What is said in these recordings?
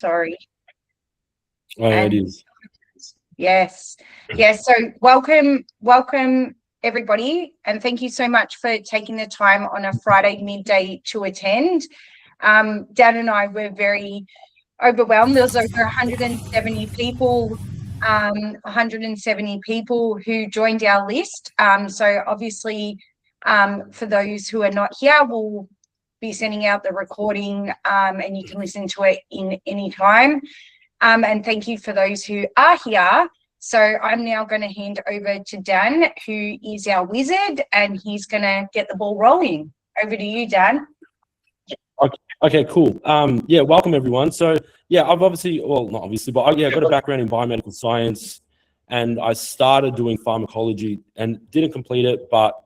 Sorry. Oh, it is. Yes. So welcome everybody, and thank you so much for taking the time on a Friday midday to attend. Dan and I were very overwhelmed. There was over 170 people, 170 people who joined our list. So obviously, for those who are not here, we'll be sending out the recording, and you can listen to it in any time. And thank you for those who are here. So I'm now going to hand over to Dan, who is our wizard, and he's going to get the ball rolling. Over to you, Dan. Okay, cool. Yeah, welcome everyone. So yeah, I've obviously, well, not obviously, but I got a background in biomedical science, and I started doing pharmacology and didn't complete it, but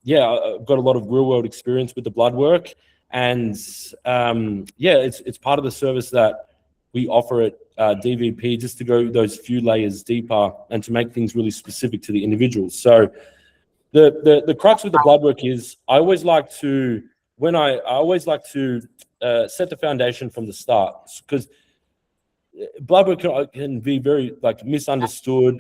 yeah, I've got a lot of real world experience with the blood work, and yeah, it's part of the service that we offer at DVP, just to go those few layers deeper and to make things really specific to the individuals. So the crux with the blood work is I always like to set the foundation from the start, because blood work can be very misunderstood,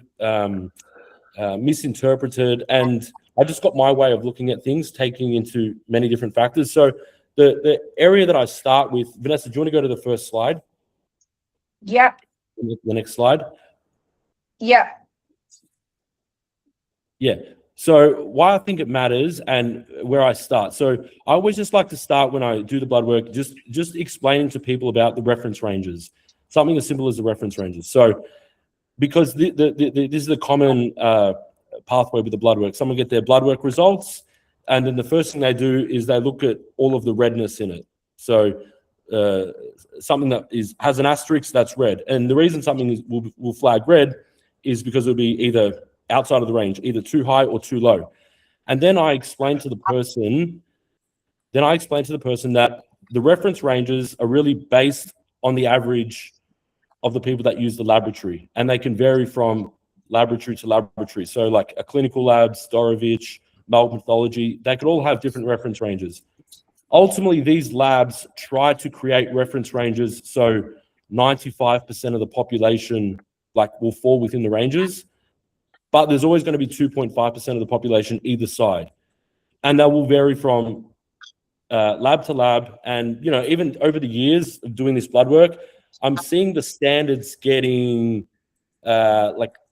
misinterpreted, and I just got my way of looking at things, taking into many different factors. So the area that I start with, Vanessa, do you want to go to the first slide? Yeah. The next slide. Yeah. Yeah. So why I think it matters and where I start. So I always just like to start when I do the blood work, just explaining to people about the reference ranges, something as simple as the reference ranges. So because this is the common pathway with the blood work. Someone get their blood work results, and then the first thing they do is they look at all of the redness in it. So something that has an asterisk, that's red. And the reason something will flag red is because it'll be either outside of the range, either too high or too low. And then I explain to the person, that the reference ranges are really based on the average of the people that use the laboratory, and they can vary from laboratory to laboratory. So like a clinical lab, Storovich, Melbourne Pathology, they could all have different reference ranges. Ultimately, these labs try to create reference ranges so 95% of the population will fall within the ranges, but there's always going to be 2.5% of the population either side, and that will vary from lab to lab. And even over the years of doing this blood work, I'm seeing the standards getting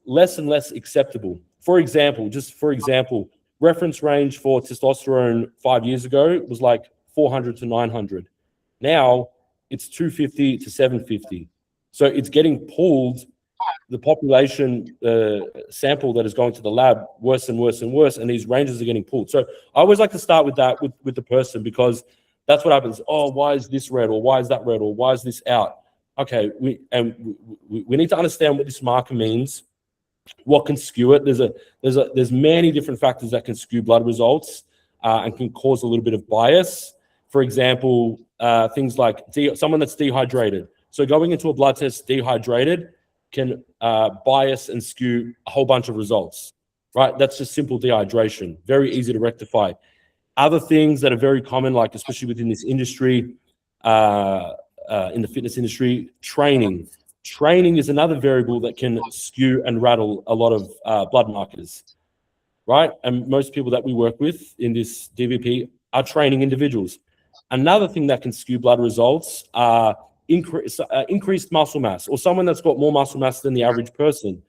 less and less acceptable. For example, reference range for testosterone 5 years ago was like 400 to 900. Now it's 250 to 750. So it's getting pulled, the population sample that is going to the lab, worse and worse and worse, and these ranges are getting pulled. So I always like to start with that with the person, because that's what happens. Oh, why is this red, or why is that red, or why is this out? Okay, we need to understand what this marker means, what can skew it. There's many different factors that can skew blood results and can cause a little bit of bias. For example, things like someone that's dehydrated. So going into a blood test dehydrated can bias and skew a whole bunch of results, right? That's just simple dehydration, very easy to rectify. Other things that are very common, like especially within this industry, in the fitness industry, training. Training is another variable that can skew and rattle a lot of blood markers, right? And most people that we work with in this DVP are training individuals. Another thing that can skew blood results are increased muscle mass, or someone that's got more muscle mass than the average person.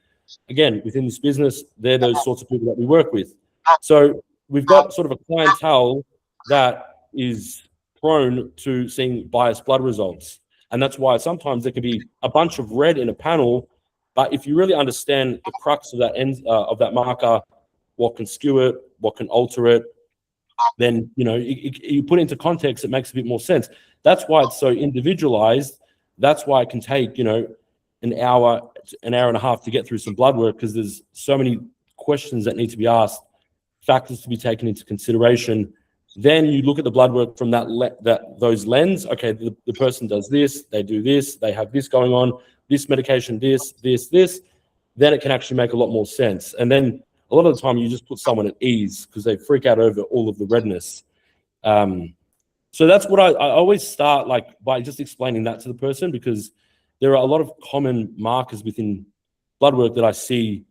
Again, within this business, they're those sorts of people that we work with. So we've got sort of a clientele that is prone to seeing biased blood results. And that's why sometimes there can be a bunch of red in a panel, but if you really understand the crux of that marker, what can skew it, what can alter it, then you put it into context, it makes a bit more sense. That's why it's so individualized. That's why it can take an hour and a half to get through some blood work, because there's so many questions that need to be asked, factors to be taken into consideration. Then you look at the blood work from those lens. Okay, the person does this, they do this, they have this going on, this medication, this. Then it can actually make a lot more sense. And then a lot of the time you just put someone at ease because they freak out over all of the redness. So that's what I always start like by just explaining that to the person, because there are a lot of common markers within blood work that I see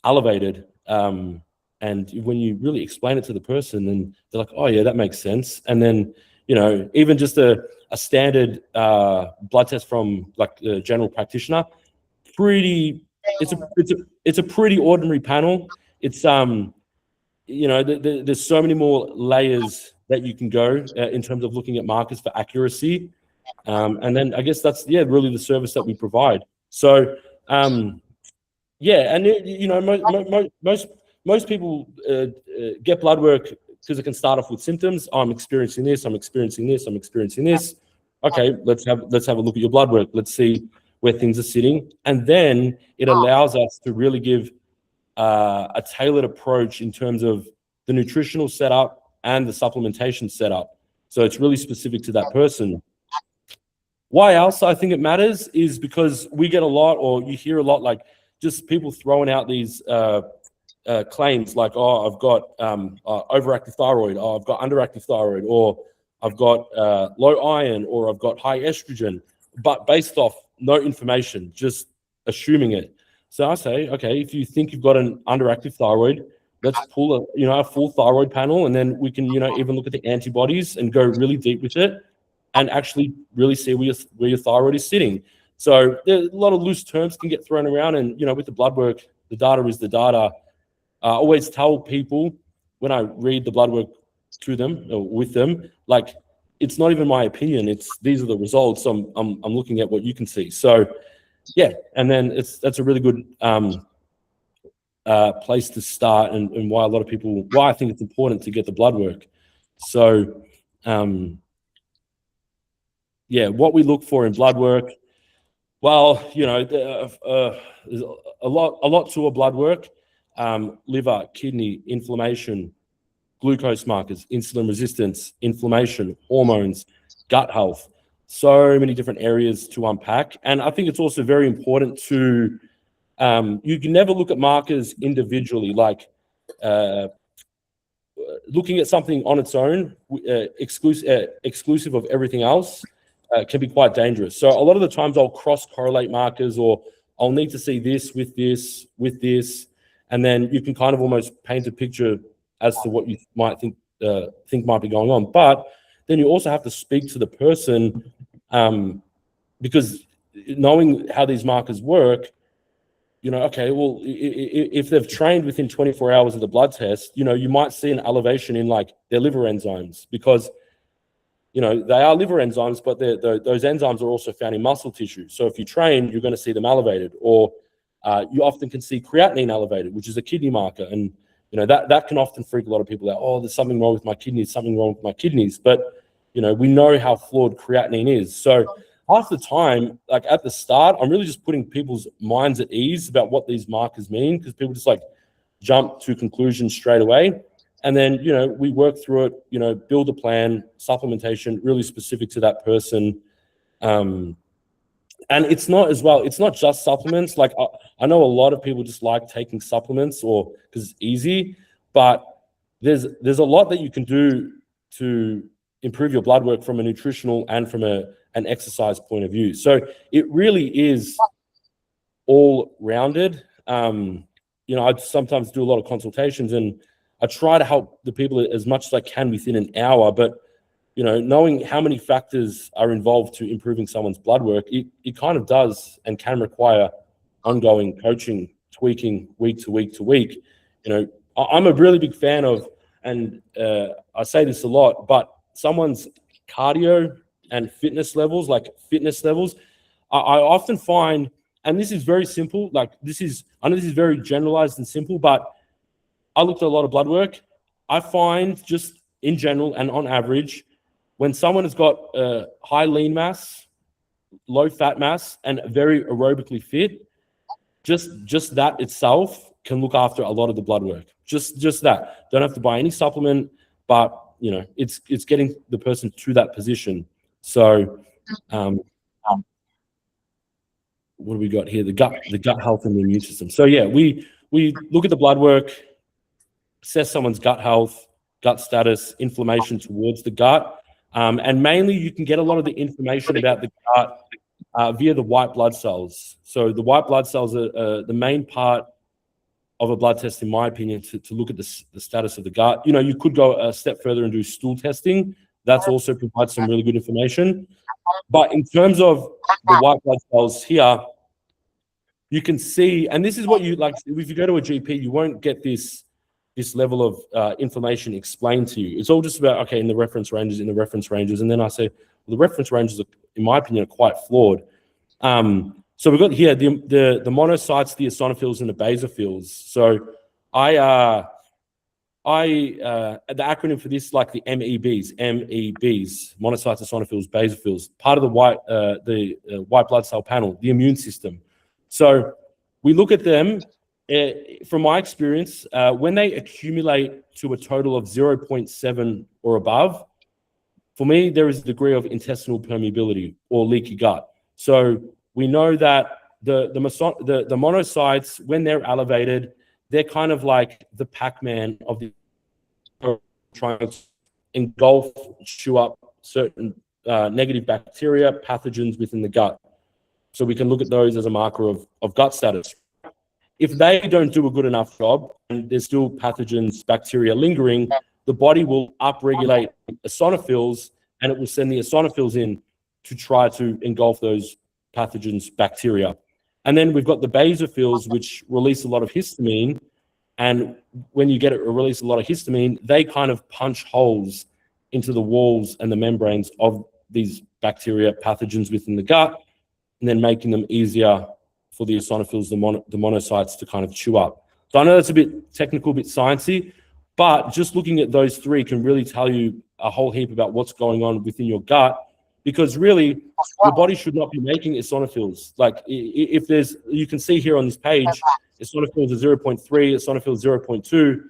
elevated. And when you really explain it to the person, then they're like, oh yeah, that makes sense. And then, you know, even just a standard blood test from like a general practitioner, it's a pretty ordinary panel. It's you know, there's so many more layers that you can go in terms of looking at markers for accuracy. And then I guess that's, yeah, really the service that we provide. So, yeah, and you know, most people get blood work because it can start off with symptoms. I'm experiencing this. I'm experiencing this. I'm experiencing this. Okay, let's have a look at your blood work. Let's see where things are sitting, and then it allows us to really give a tailored approach in terms of the nutritional setup and the supplementation setup. So it's really specific to that person. Why else I think it matters is because we get a lot, or you hear a lot, like just people throwing out these claims like, oh, I've got overactive thyroid, or I've got underactive thyroid, or I've got low iron, or I've got high estrogen, but based off no information, just assuming it. So I say, okay, if you think you've got an underactive thyroid, let's pull a full thyroid panel, and then we can even look at the antibodies and go really deep with it, and actually really see where your thyroid is sitting. So there's a lot of loose terms can get thrown around, and with the blood work, the data is the data. I always tell people when I read the blood work to them or with them, like, it's not even my opinion. These are the results. I'm looking at what you can see. So yeah, and then that's a really good place to start, and why I think it's important to get the blood work. So yeah, what we look for in blood work, well, there's a lot to a blood work. Liver, kidney, inflammation, glucose markers, insulin resistance, inflammation, hormones, gut health. So many different areas to unpack. And I think it's also very important to, you can never look at markers individually, like looking at something on its own, exclusive of everything else, can be quite dangerous. So a lot of the times I'll cross-correlate markers, or I'll need to see this with this, with this, and then you can kind of almost paint a picture as to what you might think might be going on. But then you also have to speak to the person, because knowing how these markers work, okay, well, if they've trained within 24 hours of the blood test, you might see an elevation in like their liver enzymes, because they are liver enzymes, but those enzymes are also found in muscle tissue. So if you train, you're going to see them elevated, or you often can see creatinine elevated, which is a kidney marker. And that can often freak a lot of people out. Oh, there's something wrong with my kidneys, something wrong with my kidneys. But we know how flawed creatinine is. So half the time, like at the start, I'm really just putting people's minds at ease about what these markers mean, because people just like jump to conclusions straight away. And then, we work through it, build a plan, supplementation, really specific to that person. And it's not just supplements. Like I know a lot of people just like taking supplements, or because it's easy, but there's a lot that you can do to improve your blood work from a nutritional and from an exercise point of view. So it really is all rounded. I sometimes do a lot of consultations, and I try to help the people as much as I can within an hour, but knowing how many factors are involved to improving someone's blood work, it kind of does and can require ongoing coaching, tweaking week to week to week. I'm a really big fan of, and I say this a lot, but someone's cardio and fitness levels, I often find, and this is very simple, I know this is very generalized and simple, but I looked at a lot of blood work. I find just in general and on average, when someone has got high lean mass, low fat mass, and very aerobically fit, just that itself can look after a lot of the blood work. Just that. Don't have to buy any supplement, but it's getting the person to that position. So what do we got here? The gut health and the immune system. So yeah, we look at the blood work, assess someone's gut health, gut status, inflammation towards the gut. And mainly you can get a lot of the information about the gut via the white blood cells. So the white blood cells are the main part of a blood test, in my opinion, to look at the status of the gut. You know, you could go a step further and do stool testing. That's also provides some really good information. But in terms of the white blood cells here, you can see, and this is what you like, if you go to a GP, you won't get this level of information explained to you. It's all just about, okay, in the reference ranges. And then I say, well, the reference ranges, in my opinion, are quite flawed. So we've got here the monocytes, the eosinophils, and the basophils. So the acronym for this, like the MEBs, monocytes, eosinophils, basophils, part of the white blood cell panel, the immune system. So we look at them, from my experience, when they accumulate to a total of 0.7 or above, for me, there is a degree of intestinal permeability or leaky gut. So we know that the monocytes, when they're elevated, they're kind of like the Pac-Man of the trying to engulf, chew up certain negative bacteria, pathogens within the gut. So we can look at those as a marker of gut status. If they don't do a good enough job and there's still pathogens, bacteria lingering, the body will upregulate eosinophils and it will send the eosinophils in to try to engulf those pathogens, bacteria. And then we've got the basophils, which release a lot of histamine. And when you get it release a lot of histamine, they kind of punch holes into the walls and the membranes of these bacteria, pathogens within the gut, and then making them easier for the eosinophils, the monocytes to kind of chew up. So I know that's a bit technical, a bit sciencey, but just looking at those three can really tell you a whole heap about what's going on within your gut, because really your body should not be making eosinophils. Like if there's, you can see here on this page, eosinophils are 0.3, eosinophils 0.2.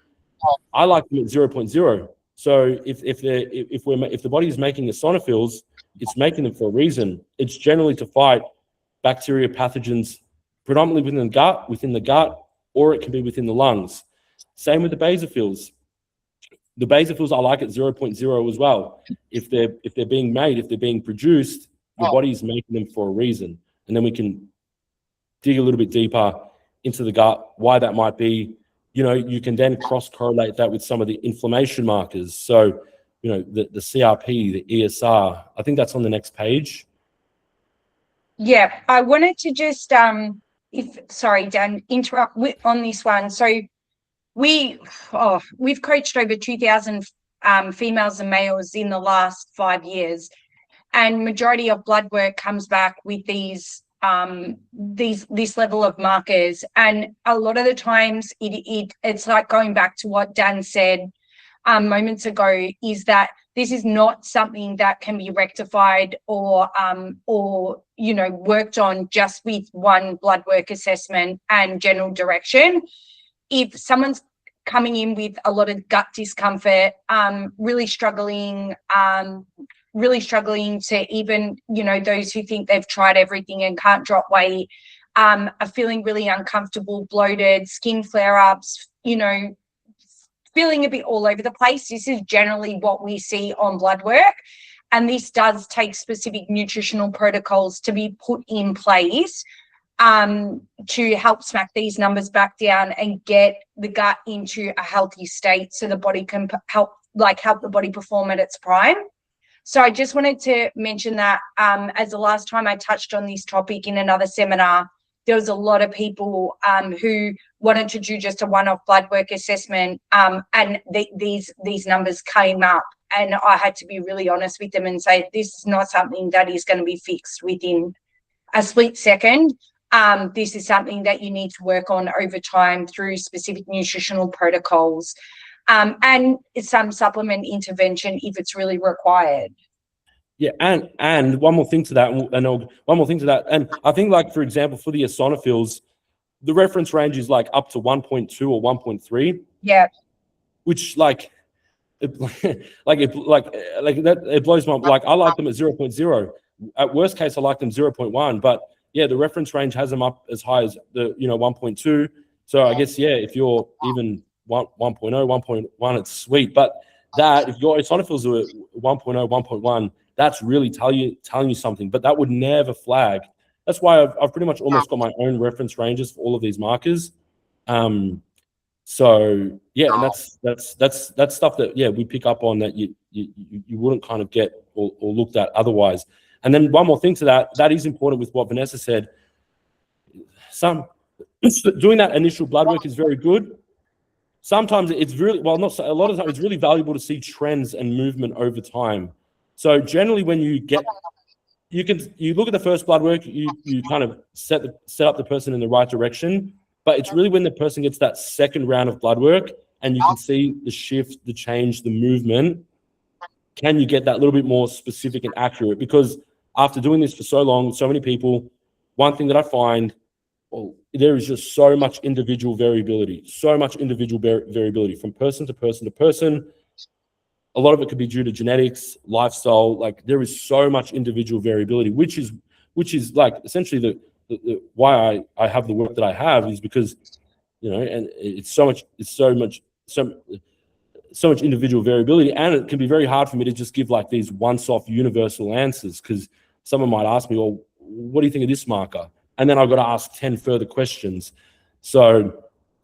I like them at 0.0. So if the body is making eosinophils, it's making them for a reason. It's generally to fight bacteria, pathogens, predominantly within the gut, or it can be within the lungs. Same with the basophils. The basophils I like at 0.0 as well. If they're being made, if they're being produced, your body is making them for a reason. And then we can dig a little bit deeper into the gut, why that might be. You know, you can then cross-correlate that with some of the inflammation markers. So, you know, the CRP, the ESR, I think that's on the next page. Yeah, I wanted to just, sorry, Dan, interrupt on this one. So we've coached over 2,000 females and males in the last 5 years, and majority of blood work comes back with this level of markers. And a lot of the times it's like going back to what Dan said moments ago, is that this is not something that can be rectified or you know, worked on just with one blood work assessment and general direction. If someone's coming in with a lot of gut discomfort, really struggling to even, you know, those who think they've tried everything and can't drop weight, are feeling really uncomfortable, bloated, skin flare-ups, you know, feeling a bit all over the place. This is generally what we see on blood work. And this does take specific nutritional protocols to be put in place to help smack these numbers back down and get the gut into a healthy state so the body can help the body perform at its prime. So I just wanted to mention that as the last time I touched on this topic in another seminar, there was a lot of people who wanted to do just a one-off blood work assessment, and these numbers came up, and I had to be really honest with them and say, this is not something that is going to be fixed within a split second. This is something that you need to work on over time through specific nutritional protocols, and some supplement intervention if it's really required. Yeah, and one more thing to that, and I think, like, for example, for the eosinophils, the reference range is like up to 1.2 or 1.3. Yeah. Which it blows my, like, I like them at 0.0. At worst case, I like them 0.1. But yeah, the reference range has them up as high as 1.2. So I guess, yeah, if you're even 1.0, 1.1, it's sweet. But that if your eosinophils are 1.0, 1.1, that's really telling you something. But that would never flag. That's why I've pretty much almost got my own reference ranges for all of these markers. So yeah, and that's stuff that we pick up on that you wouldn't kind of get or looked at otherwise. And then one more thing to that is important with what Vanessa said. Doing that initial blood work is very good. Sometimes it's really, well, not a lot of the time, it's really valuable to see trends and movement over time. So generally when you look at the first blood work, you kind of set up the person in the right direction, but it's really when the person gets that second round of blood work and you can see the shift, the change, the movement, can you get that little bit more specific and accurate? Because after doing this for so long, so many people, one thing that I find, there is just so much individual variability from person to person to person. A lot of it could be due to genetics, lifestyle. Like there is so much individual variability, which is like essentially the why I have the work that I have is because, and it's so much individual variability, and it can be very hard for me to just give like these once-off universal answers, because someone might ask me, well, what do you think of this marker? And then I've got to ask 10 further questions. So,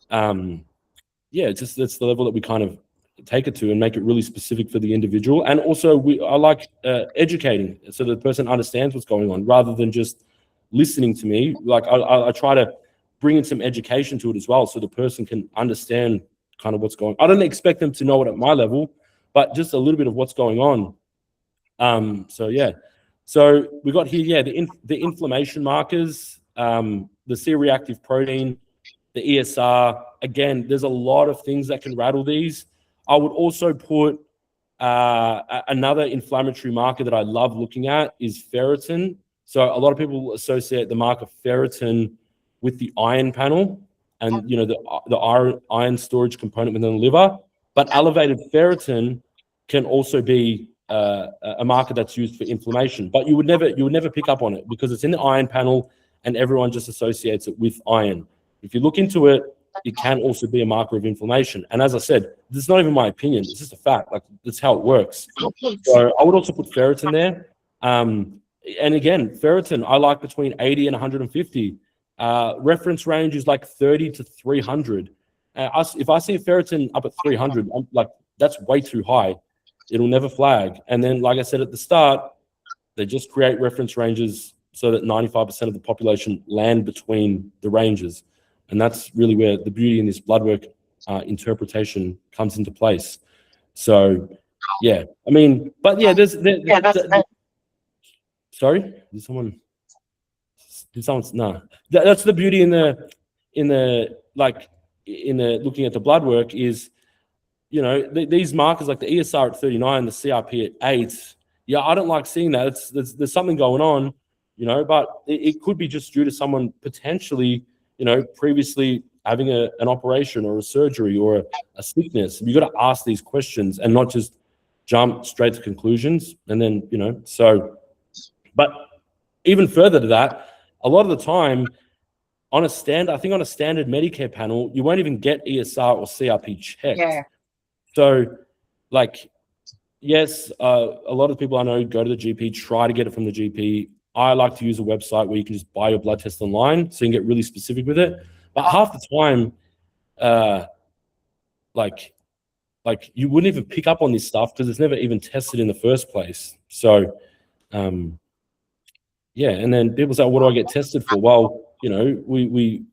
it's the level that we kind of take it to and make it really specific for the individual. And also, I like educating so that the person understands what's going on rather than just listening to me. Like I try to bring in some education to it as well, so the person can understand kind of what's going on. I don't expect them to know it at my level, but just a little bit of what's going on. So we got here, the inflammation markers, the C-reactive protein, the ESR. Again, there's a lot of things that can rattle these. I would also put another inflammatory marker that I love looking at is ferritin. So a lot of people associate the marker ferritin with the iron panel and the iron storage component within the liver. But elevated ferritin can also be a marker that's used for inflammation. But you would never pick up on it because it's in the iron panel and everyone just associates it with iron. If you look into it, it can also be a marker of inflammation. And as I said, this is not even my opinion. It's just a fact. Like, that's how it works. So I would also put ferritin there. And again, ferritin, I like between 80 and 150. Reference range is like 30 to 300. If I see a ferritin up at 300, I'm like, that's way too high. It'll never flag. And then, like I said at the start, they just create reference ranges so that 95% of the population land between the ranges. And that's really where the beauty in this blood work interpretation comes into place. So, yeah, I mean, but yeah, sorry, no. That's the beauty in the looking at the blood work is, these markers like the ESR at 39, the CRP at 8. Yeah, I don't like seeing that. There's something going on, but it could be just due to someone potentially, previously having an operation or a surgery or a sickness. You got to ask these questions and not just jump straight to conclusions. And then, but even further to that, a lot of the time on a standard Medicare panel, you won't even get ESR or CRP checked. Yeah. So, like, yes, a lot of people I know go to the GP, try to get it from the GP. I like to use a website where you can just buy your blood test online, so you can get really specific with it. But half the time, like you wouldn't even pick up on this stuff because it's never even tested in the first place. So, and then people say, "What do I get tested for?" Well, we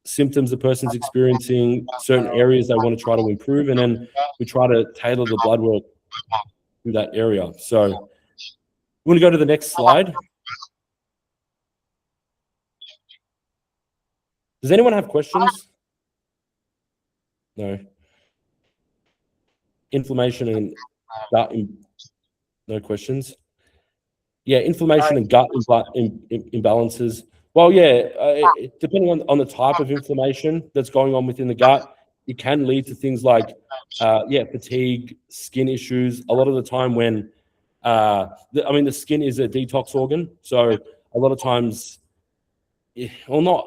symptoms the person's experiencing, certain areas they want to try to improve, and then we try to tailor the blood work to that area. So, we want to go to the next slide. Does anyone have questions? No. Inflammation and gut, no questions. Yeah, inflammation and gut imbalances. Well, yeah, depending on the type of inflammation that's going on within the gut, it can lead to things like, fatigue, skin issues. A lot of the time when, the skin is a detox organ. So a lot of times Well, not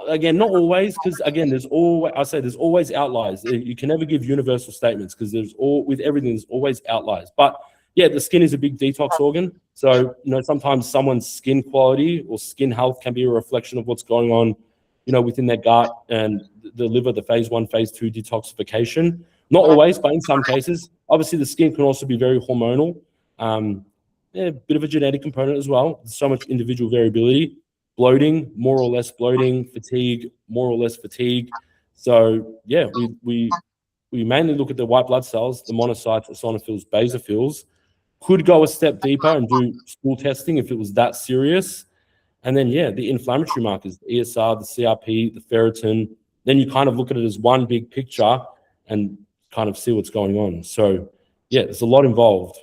always, because again, there's always outliers. You can never give universal statements because with everything, there's always outliers. But yeah, the skin is a big detox organ. So, sometimes someone's skin quality or skin health can be a reflection of what's going on, within their gut and the liver, the phase 1, phase 2 detoxification. Not always, but in some cases. Obviously, the skin can also be very hormonal. A bit of a genetic component as well. There's so much individual variability. Bloating, more or less bloating, fatigue, more or less fatigue. So yeah, we mainly look at the white blood cells, the monocytes, eosinophils, basophils. Could go a step deeper and do stool testing if it was that serious. And then yeah, the inflammatory markers, the ESR, the CRP, the ferritin. Then you kind of look at it as one big picture and kind of see what's going on. So yeah, there's a lot involved.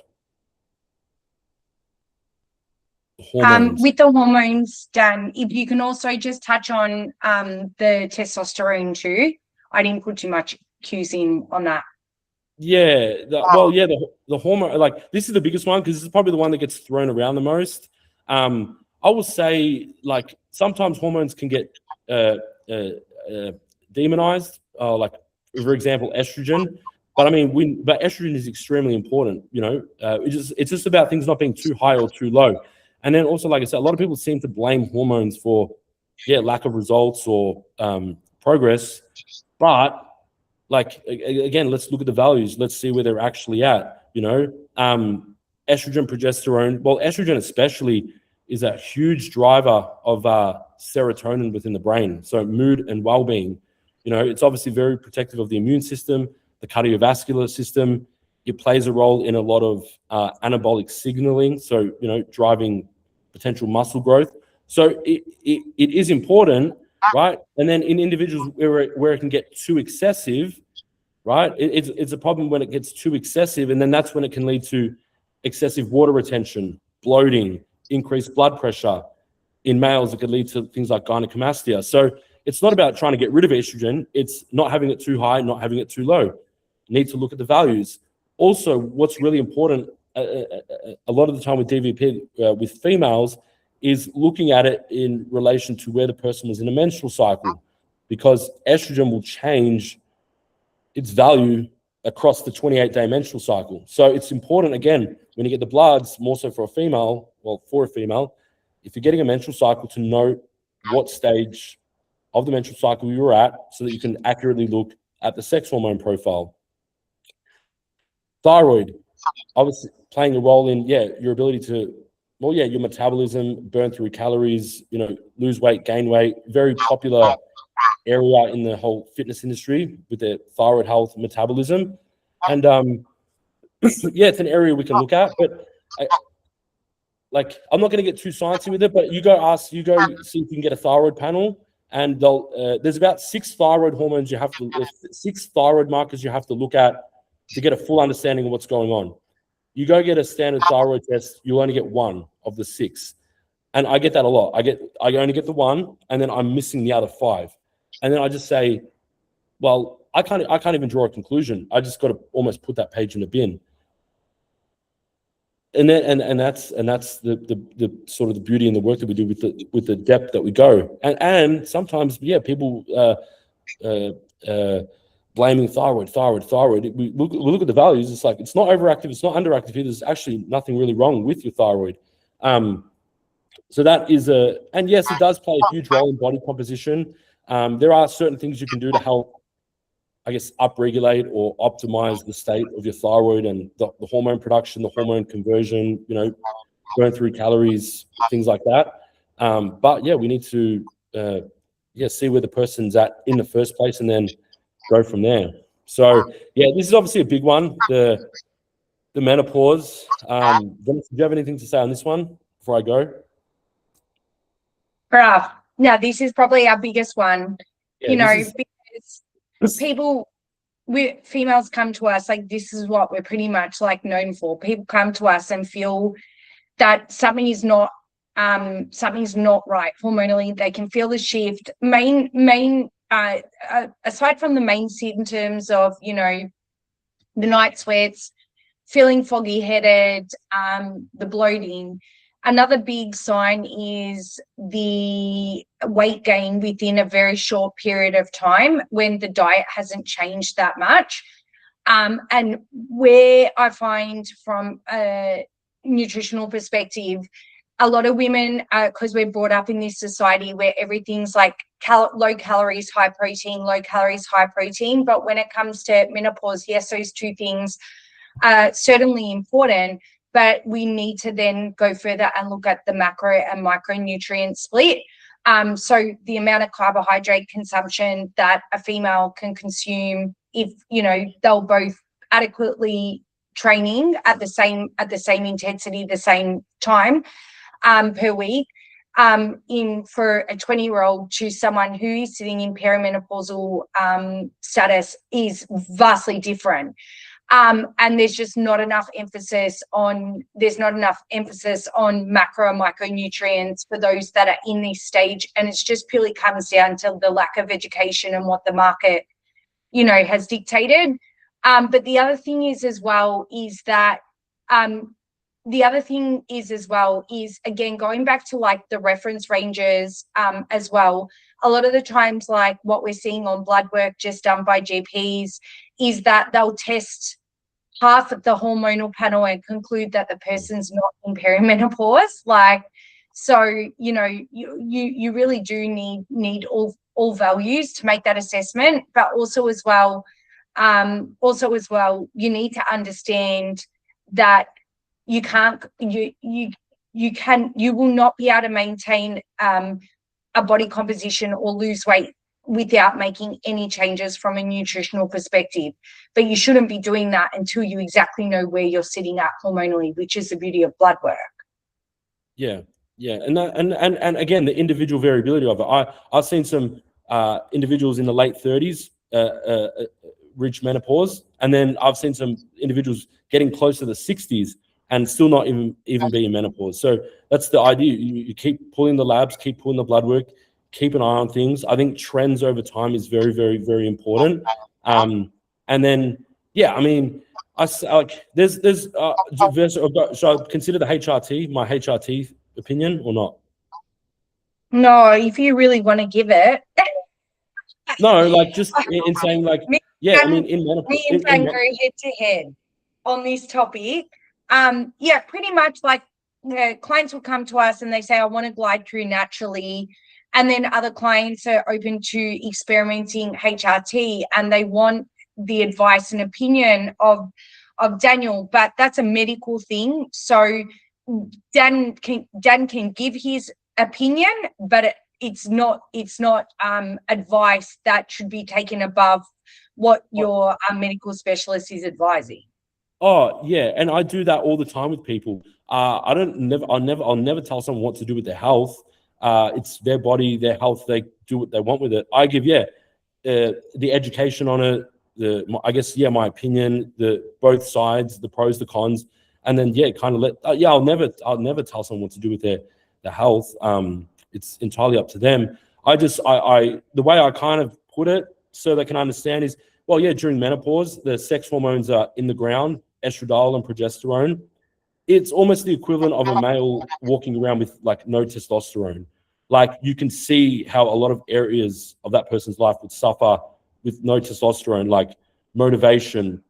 With the hormones, Dan, if you can also just touch on the testosterone too. I didn't put too much cues in on that. Yeah, the hormone, like this is the biggest one because this is probably the one that gets thrown around the most. I will say, like, sometimes hormones can get demonized, like for example, estrogen. But I mean, but estrogen is extremely important. It's just about things not being too high or too low. And then also, like I said, a lot of people seem to blame hormones for, lack of results or progress. But like, again, let's look at the values. Let's see where they're actually at, estrogen, progesterone. Well, estrogen especially is a huge driver of serotonin within the brain. So mood and well-being, it's obviously very protective of the immune system, the cardiovascular system. It plays a role in a lot of anabolic signaling. So, driving potential muscle growth. So it is important, right? And then in individuals where it can get too excessive, right? It's a problem when it gets too excessive, and then that's when it can lead to excessive water retention, bloating, increased blood pressure. In males, it could lead to things like gynecomastia. So it's not about trying to get rid of estrogen. It's not having it too high, not having it too low. You need to look at the values. Also, what's really important a lot of the time with DVP with females is looking at it in relation to where the person was in a menstrual cycle, because estrogen will change its value across the 28-day menstrual cycle. So it's important, again, when you get the bloods, more so for a female, if you're getting a menstrual cycle, to know what stage of the menstrual cycle you were at so that you can accurately look at the sex hormone profile. Thyroid, obviously playing a role in, your ability to, your metabolism, burn through calories, lose weight, gain weight. Very popular area in the whole fitness industry with their thyroid health, metabolism. And it's an area we can look at, but I'm not going to get too sciencey with it, but you go see if you can get a thyroid panel, and there's about 6 thyroid hormones you have to, 6 thyroid markers you have to look at to get a full understanding of what's going on. You go get a standard thyroid test, you'll only get 1 of the 6. And I get that a lot. I only get the 1, and then I'm missing the other 5. And then I just say, well, I can't even draw a conclusion. I just got to almost put that page in a bin. And then and that's the sort of the beauty in the work that we do with the depth that we go. And sometimes, people blaming thyroid. We look at the values. It's like, it's not overactive, it's not underactive. There's actually nothing really wrong with your thyroid. So that is and yes, it does play a huge role in body composition. There are certain things you can do to help, I guess, upregulate or optimize the state of your thyroid and the hormone production, the hormone conversion, burn through calories, things like that. But we need to see where the person's at in the first place and then go from there. So this is obviously a big one, the menopause. Do you have anything to say on this one before I go? Now this is probably our biggest one, because females come to us, like, this is what we're pretty much like known for. People come to us and feel that something's not right hormonally. They can feel the shift. Aside from the main symptoms of, the night sweats, feeling foggy headed, the bloating, Another big sign is the weight gain within a very short period of time when the diet hasn't changed that much. And where I find from a nutritional perspective, a lot of women, because we're brought up in this society where everything's like low calories, high protein, low calories, high protein. But when it comes to menopause, yes, those two things are certainly important, but we need to then go further and look at the macro and micronutrient split. So the amount of carbohydrate consumption that a female can consume, if they'll both adequately training at the same intensity, the same time per week, for a 20-year-old to someone who is sitting in perimenopausal status is vastly different. And there's just not enough emphasis on macro and micronutrients for those that are in this stage, and it's just purely comes down to the lack of education and what the market has dictated. But the other thing is again, going back to like the reference ranges as well. A lot of the times, like what we're seeing on blood work just done by GPs is that they'll test half of the hormonal panel and conclude that the person's not in perimenopause. Like, so, you really do need all values to make that assessment, but also as well, you need to understand that you will not be able to maintain a body composition or lose weight without making any changes from a nutritional perspective. But you shouldn't be doing that until you exactly know where you're sitting at hormonally, which is the beauty of blood work. Yeah. And again, the individual variability of it. I've seen some individuals in the late 30s reach menopause, and then I've seen some individuals getting close to the 60s and still not even be in menopause. So that's the idea. You keep pulling the labs, keep pulling the blood work, keep an eye on things. I think trends over time is very, very, very important. And then, I mean, should I consider the HRT, my HRT opinion or not? No, if you really want to give it. No, like just in saying like, I mean, in menopause. Me and Dan go head to head on this topic. Pretty much like clients will come to us and they say, I want to glide through naturally. And then other clients are open to experimenting HRT and they want the advice and opinion of Daniel, but that's a medical thing. So Dan can give his opinion, but it's not advice that should be taken above what your medical specialist is advising. Oh yeah, and I do that all the time with people. I'll never tell someone what to do with their health. It's their body, their health. They do what they want with it. I give the education on it. My opinion, both sides, the pros, the cons, and then I'll never tell someone what to do with their health. It's entirely up to them. The way I kind of put it so they can understand is, during menopause, the sex hormones are in the ground, estradiol and progesterone. It's almost the equivalent of a male walking around with like no testosterone. Like you can see how a lot of areas of that person's life would suffer with no testosterone, like motivation,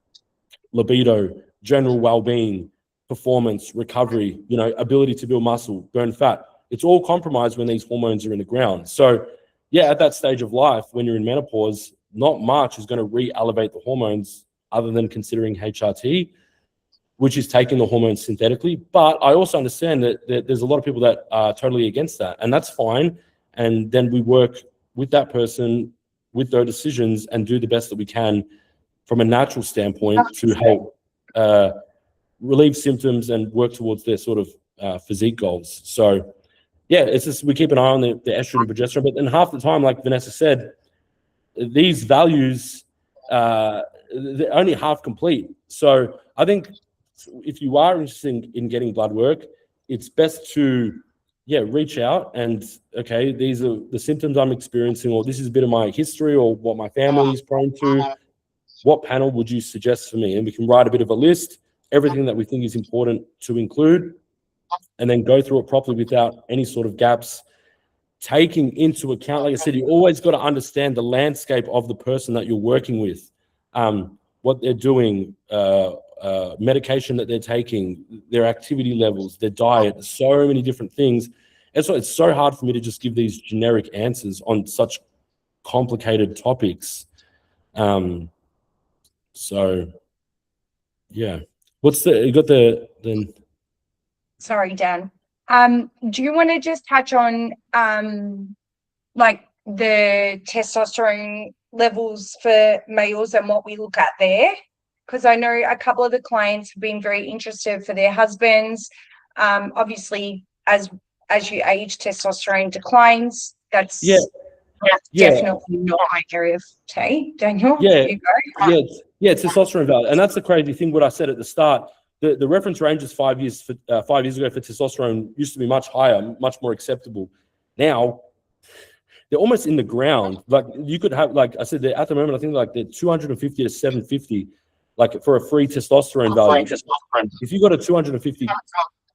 libido, general well-being, performance, recovery, ability to build muscle, burn fat. It's all compromised when these hormones are in the ground. So at that stage of life, when you're in menopause, not much is going to re-elevate the hormones other than considering HRT, which is taking the hormones synthetically. But I also understand that there's a lot of people that are totally against that, and that's fine. And then we work with that person with their decisions and do the best that we can from a natural standpoint to help relieve symptoms and work towards their sort of physique goals. So it's just we keep an eye on the estrogen and progesterone. But then half the time, like Vanessa said, these values they're only half complete. So I think if you are interested in getting blood work, it's best to reach out and these are the symptoms I'm experiencing, or this is a bit of my history or what my family is prone to. What panel would you suggest for me? And we can write a bit of a list, everything that we think is important to include, and then go through it properly without any sort of gaps, taking into account, like I said, you always got to understand the landscape of the person that you're working with, what they're doing, medication that they're taking, their activity levels, their diet, so many different things. And so it's so hard for me to just give these generic answers on such complicated topics. So yeah, you got the Sorry, Dan. Do you want to just touch on like the testosterone levels for males and what we look at there? Because I know a couple of the clients have been very interested for their husbands. Obviously, as you age, testosterone declines. That's definitely not my area of tea. Daniel, you go. Testosterone value, and that's the crazy thing. What I said at the start, the reference ranges 5 years ago for testosterone used to be much higher, much more acceptable. Now they're almost in the ground. Like you could have, like I said, at the moment I think like they're 250 to 750, like for a free testosterone value. If you got a 250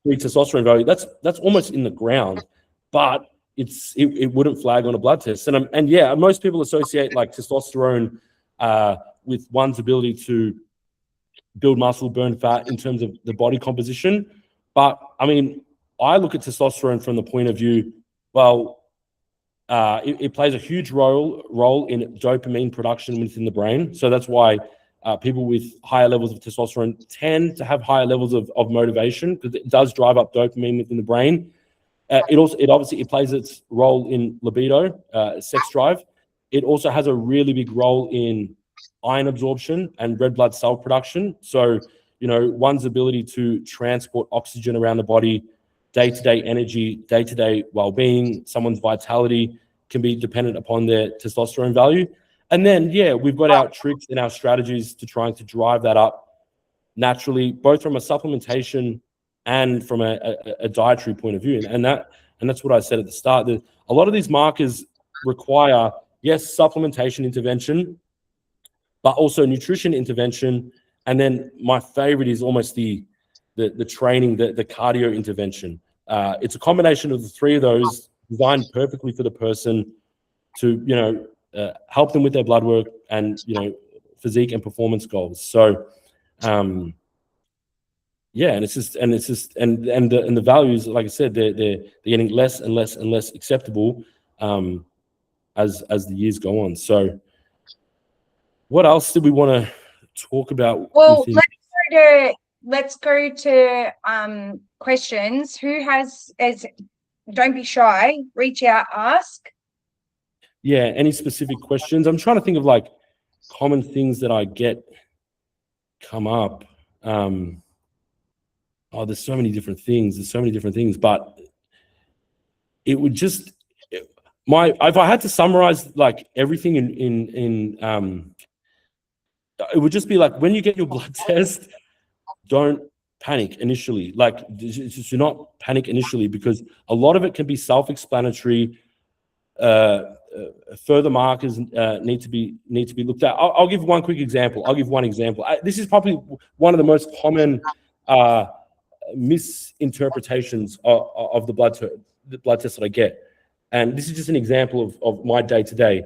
free testosterone value, that's almost in the ground, but it wouldn't flag on a blood test. And yeah, most people associate like testosterone with one's ability to build muscle, burn fat in terms of the body composition. But I mean, I look at testosterone from the point of view, well, it plays a huge role in dopamine production within the brain. So that's why people with higher levels of testosterone tend to have higher levels of motivation, because it does drive up dopamine within the brain. It obviously plays its role in libido, sex drive. It also has a really big role in iron absorption and red blood cell production. So, you know, one's ability to transport oxygen around the body, day-to-day energy, day-to-day well-being, someone's vitality can be dependent upon their testosterone value. And then, yeah, we've got our tricks and our strategies to trying to drive that up naturally, both from a supplementation and from a dietary point of view. And that's what I said at the start. That a lot of these markers require, yes, supplementation intervention, but also nutrition intervention. And then my favorite is almost the training, the cardio intervention. It's a combination of the three of those designed perfectly for the person to, you know, help them with their blood work and, you know, physique and performance goals. So, yeah, and the values, like I said, they're getting less and less and less acceptable as the years go on. So, what else did we want to talk about? Well, let's go to questions. Who has don't be shy, reach out, ask. Yeah, any specific questions? I'm trying to think of like common things that I get come up. There's so many different things. But it would just if I had to summarize like everything in it would just be like, when you get your blood test, don't panic initially. Like, do not panic initially, because a lot of it can be self-explanatory. Further markers need to be looked at. I'll give one quick example. This is probably one of the most common misinterpretations of the blood test that I get, and this is just an example of my day-to-day.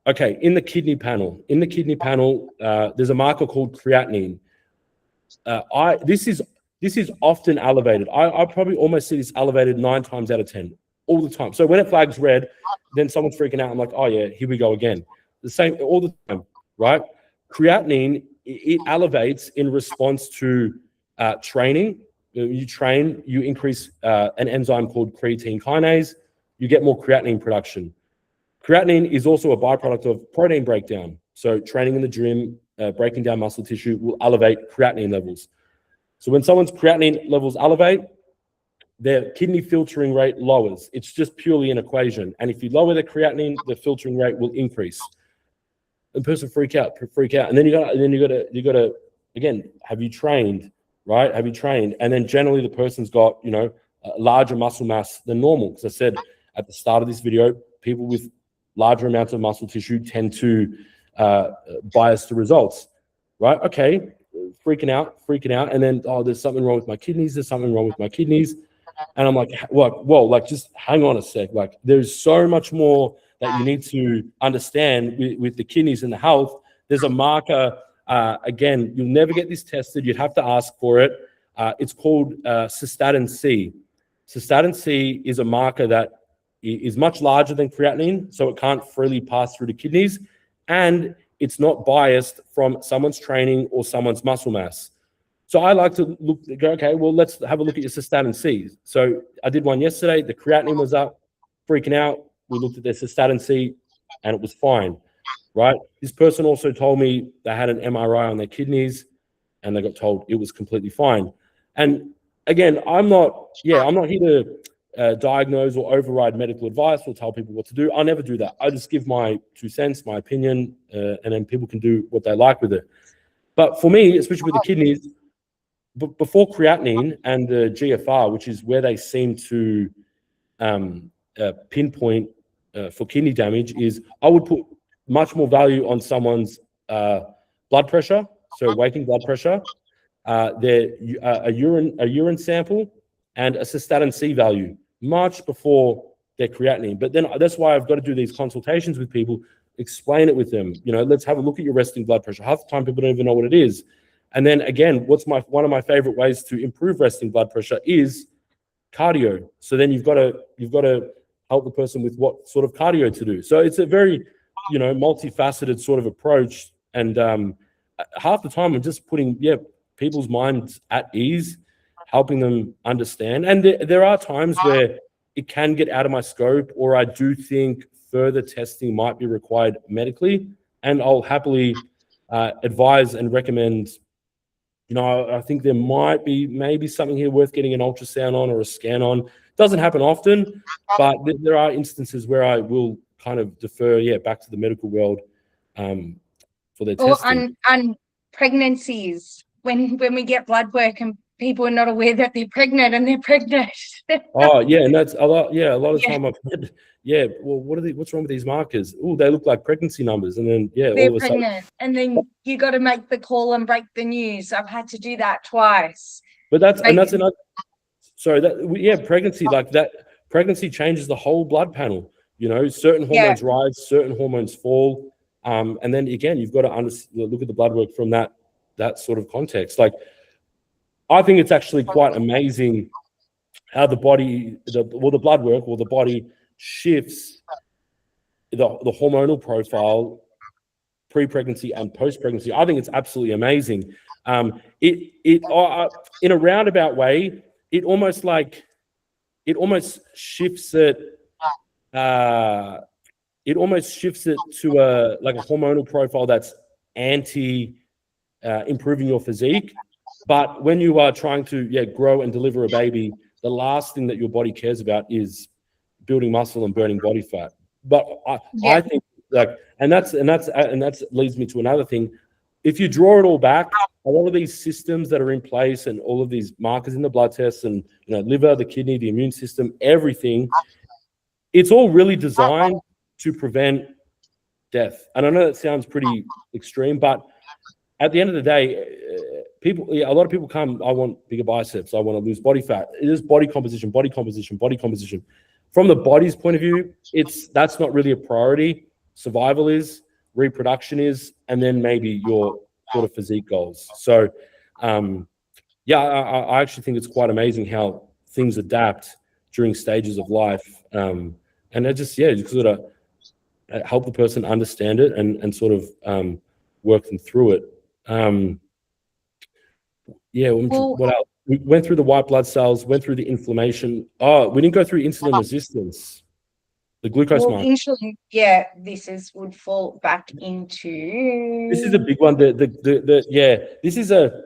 Okay, in the kidney panel, there's a marker called creatinine. This is often elevated. I probably almost see this elevated 9 times out of 10 all the time. So when it flags red, then someone's freaking out. I'm like, oh yeah, here we go again. The same all the time, right? Creatinine, it elevates in response to training. You train, you increase an enzyme called creatine kinase, you get more creatinine production. Creatinine is also a byproduct of protein breakdown. So training in the gym, breaking down muscle tissue will elevate creatinine levels. So when someone's creatinine levels elevate, their kidney filtering rate lowers. It's just purely an equation. And if you lower the creatinine, the filtering rate will increase. The person freak out. And then you gotta again, have you trained, right? Have you trained? And then generally the person's got, you know, a larger muscle mass than normal. Because I said at the start of this video, people with larger amounts of muscle tissue tend to bias the results, right? Okay, freaking out, and then, oh, there's something wrong with my kidneys. There's something wrong with my kidneys. And I'm like, well, like, just hang on a sec. Like, there's so much more that you need to understand with the kidneys and the health. There's a marker. Again, you'll never get this tested. You'd have to ask for it. It's called cystatin C. Cystatin C is a marker that is much larger than creatinine, so it can't freely pass through the kidneys, and it's not biased from someone's training or someone's muscle mass. So I like to go, okay, well, let's have a look at your cystatin C. So I did one yesterday. The creatinine was up, freaking out. We looked at their cystatin C, and it was fine, right? This person also told me they had an MRI on their kidneys, and they got told it was completely fine. And again, I'm not here to diagnose or override medical advice or tell people what to do. I'll never do that. I just give my 2 cents, my opinion, and then people can do what they like with it. But for me, especially with the kidneys, before creatinine and the GFR, which is where they seem to pinpoint for kidney damage, is I would put much more value on someone's blood pressure, so waking blood pressure, a urine sample, and a cystatin C value, much before their creatinine. But then that's why I've got to do these consultations with people, explain it with them. You know, let's have a look at your resting blood pressure. Half the time people don't even know what it is. And then again, one of my favorite ways to improve resting blood pressure is cardio. So then you've got to help the person with what sort of cardio to do. So it's a very, multifaceted sort of approach. And half the time I'm just putting, people's minds at ease, helping them understand. And there are times where it can get out of my scope, or I do think further testing might be required medically. And I'll happily advise and recommend, I think there might be maybe something here worth getting an ultrasound on or a scan on. Doesn't happen often, but there are instances where I will kind of defer, back to the medical world for their testing. And pregnancies, when we get blood work and people are not aware that they're pregnant and they're pregnant. Oh, yeah, and that's a lot. Yeah, a lot of time I've heard, well, what's wrong with these markers? Oh, they look like pregnancy numbers. And then, they're all of a pregnant. sudden. And then you got to make the call and break the news. I've had to do that twice. But that's another, pregnancy, like that, pregnancy changes the whole blood panel. Certain hormones rise, certain hormones fall. And then again, you've got to look at the blood work from that sort of context. Like, I think it's actually quite amazing how the body, the blood work or the body shifts the hormonal profile pre-pregnancy and post-pregnancy. I think it's absolutely amazing. In a roundabout way, it almost shifts it. It almost shifts it to a hormonal profile that's anti improving your physique. But when you are trying to grow and deliver a baby, the last thing that your body cares about is building muscle and burning body fat. But I think and that leads me to another thing. If you draw it all back, a lot of these systems that are in place and all of these markers in the blood tests and liver, the kidney, the immune system, everything, it's all really designed to prevent death. And I know that sounds pretty extreme, but at the end of the day, a lot of people come, I want bigger biceps, I want to lose body fat. It is body composition. From the body's point of view, that's not really a priority. Survival is, reproduction is, and then maybe your sort of physique goals. So, I actually think it's quite amazing how things adapt during stages of life. And it just sort of help the person understand it and sort of work them through it. What else? We went through the white blood cells, went through the inflammation. Oh, we didn't go through insulin resistance, the glucose marker. Insulin, would fall back into. This is a big one. This is a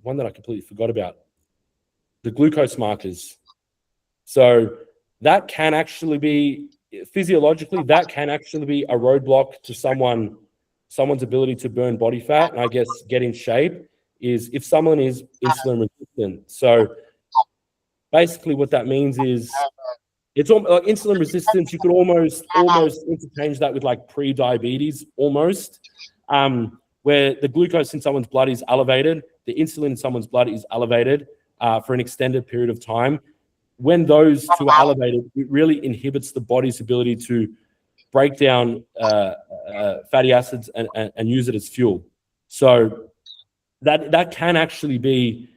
one that I completely forgot about. The glucose markers. So that can actually be physiologically, that can actually be a roadblock to someone's ability to burn body fat and I guess get in shape, is if someone is insulin resistant. So basically what that means is it's like insulin resistance. You could almost interchange that with like pre-diabetes almost. where the glucose in someone's blood is elevated, the insulin in someone's blood is elevated for an extended period of time. When those two are elevated, it really inhibits the body's ability to break down fatty acids and use it as fuel. So that can actually be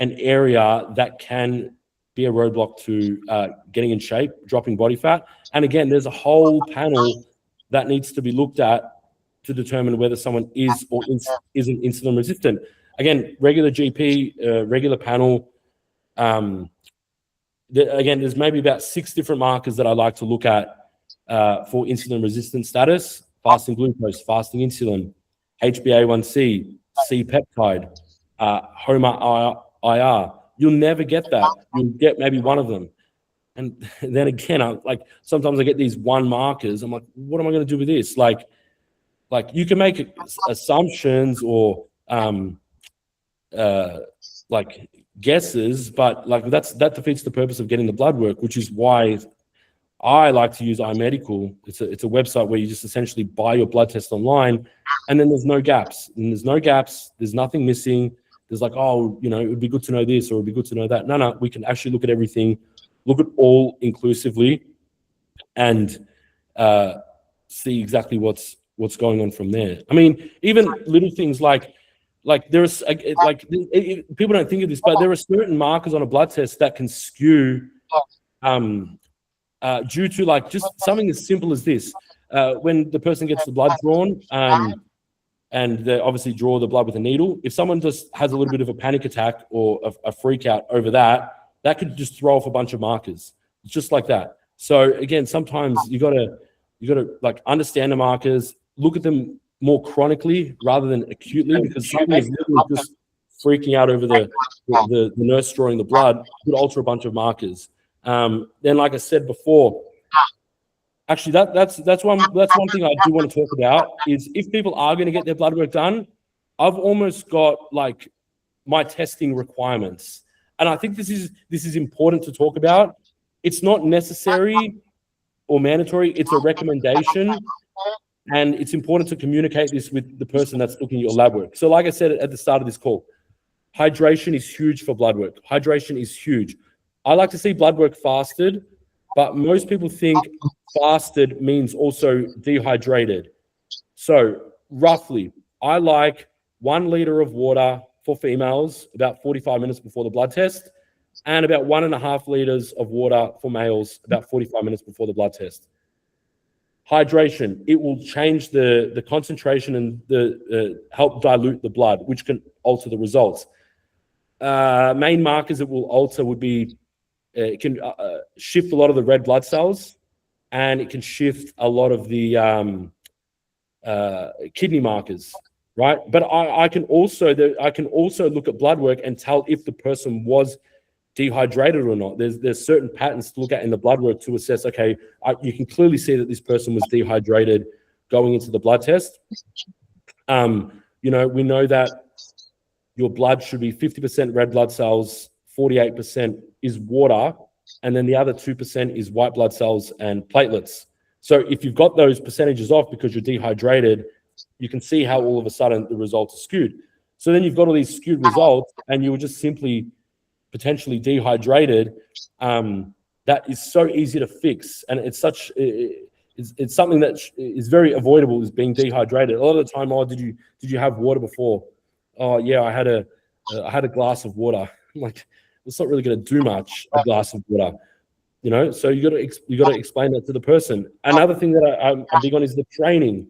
an area that can be a roadblock to getting in shape, dropping body fat. And again, there's a whole panel that needs to be looked at to determine whether someone is or isn't insulin resistant. Again, regular GP, regular panel. Again, there's maybe about 6 different markers that I like to look at for insulin resistant status: fasting glucose, fasting insulin, HbA1c, C-peptide, HOMA-IR. You'll never get that. You'll get maybe one of them. And then again, sometimes I get these one markers. I'm like, what am I going to do with this? Like you can make assumptions or like guesses, but that defeats the purpose of getting the blood work, which is why I like to use iMedical. It's a website where you just essentially buy your blood test online, and then there's no gaps. And there's no gaps. There's nothing missing. There's like, oh, it would be good to know this or it would be good to know that. No, we can actually look at everything, look at all inclusively, and see exactly what's going on from there. I mean, even little things like there's people don't think of this, but there are certain markers on a blood test that can skew due to just something as simple as this. When the person gets the blood drawn, and they obviously draw the blood with a needle, if someone just has a little bit of a panic attack or a freak out over that could just throw off a bunch of markers, just like that. So again, sometimes you gotta understand the markers, look at them more chronically rather than acutely, because someone is literally just freaking out over the nurse drawing the blood could alter a bunch of markers. Then, like I said before, actually that's one thing I do want to talk about is if people are going to get their blood work done, I've almost got my testing requirements, and I think this is important to talk about. It's not necessary or mandatory; it's a recommendation. And it's important to communicate this with the person that's looking at your lab work. So like I said at the start of this call, hydration is huge for blood work. Hydration is huge. I like to see blood work fasted, but most people think fasted means also dehydrated. So roughly, I like 1 liter of water for females about 45 minutes before the blood test, and about 1.5 liters of water for males about 45 minutes before the blood test. Hydration, it will change the concentration and help dilute the blood, which can alter the results. Main markers it will alter would be, it can shift a lot of the red blood cells, and it can shift a lot of the kidney markers, right? But I can also look at blood work and tell if the person was dehydrated or not. There's certain patterns to look at in the blood work to assess, okay, you can clearly see that this person was dehydrated going into the blood test. We know that your blood should be 50% red blood cells, 48% is water, and then the other 2% is white blood cells and platelets. So if you've got those percentages off because you're dehydrated, you can see how all of a sudden the results are skewed. So then you've got all these skewed results, and you were just simply potentially dehydrated. That is so easy to fix, and it's something that is very avoidable, is being dehydrated. A lot of the time, oh, did you have water before? Oh yeah, I had a glass of water. Like, it's not really going to do much, a glass of water, So you got to explain that to the person. Another thing that I'm big on is the training.